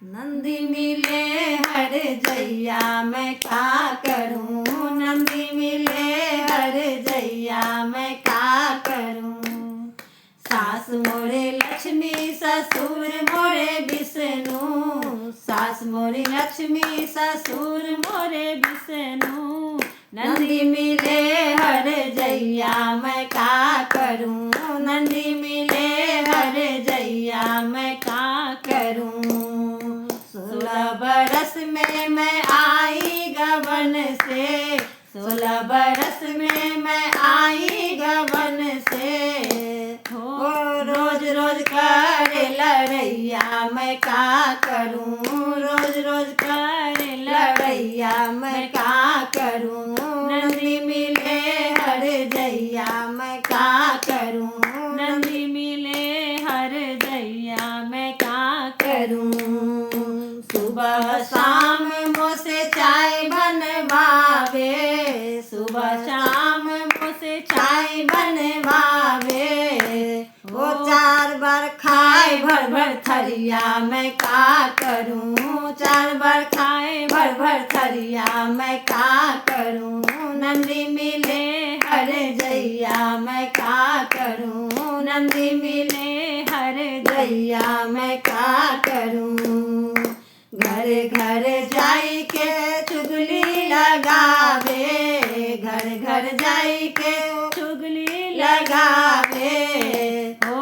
नंदी मिले हर जैया मैं का करूं, नंदी मिले हर जैया मैं का करूं। सास मोरे लक्ष्मी ससुर मोरे विष्णु, सास मोरी लक्ष्मी ससुर मोरे विष्णु। नंदी मिले हर जैया मैं का करूं, नंदी मिले हर जैया मैं का करूं। 16 बरस में मैं आई गबन से, 16 बरस में मैं आई गबन से। हो रोज रोज करे लड़ैया मैं का करूं, रोज रोज करे लड़ैया मैं का करूं। नंदी मिले हर जैया मैं का करूं, नंदी मिले हर जैया मैं का करूं। सुबह शाम मोसे चाय बनवावे, सुबह शाम मोसे चाय बनवावे। वो 4 बार खाए भर भर थरिया मैं का करूं, 4 बार खाए भर भर थरिया मैं का करूं। नंदी मिले हर जैया मैं का करूं, नंदी मिले हर जैया मैं का करूं। घर घर जाई के चुगली लगावे, घर घर जाई के चुगली लगावे। ओ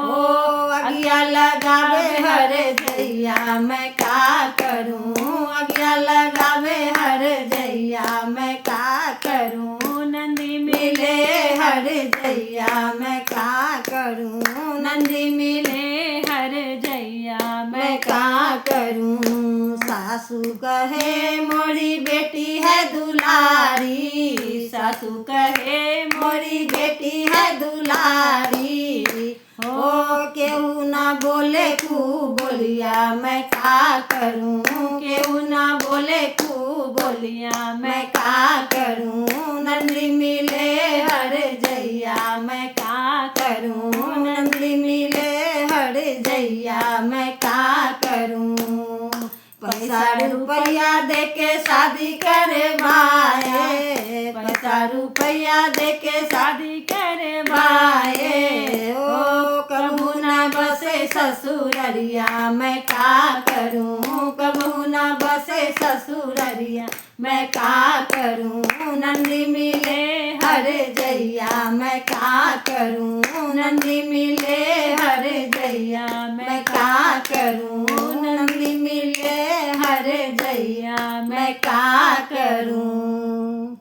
अगिया लगावे हर जैया मैं का करूं, अगिया लगावे हर जैया मैं का करूं। नंदी मिले हर जैया मैं का करूं, नंदी मिले हर जैया मैं का करूं। सासू कहे मोरी बेटी है दुलारी, सासू कहे मोरी बेटी है दुलारी। हो केहू ना बोले खूब बोलिया मैं का करूं, केहू ना बोले खूब बोलिया मैं का करूं। नंदी मिले हर जैया मैं का करूं, नंदी मिले हर जैया मैं का करूं। पैसा रुपया दे के शादी करवाए, पैसा रुपया दे के शादी करवाए। ओ कबू ना बसे ससुररिया मैं का करूं, कबू ना बसे ससुररिया मैं का करूं। नंदी मिले हर जैया मैं का करूं, नंदी मिले हर जैया मैं का करूं। नंदी मिले हर जैया मैं का करूं।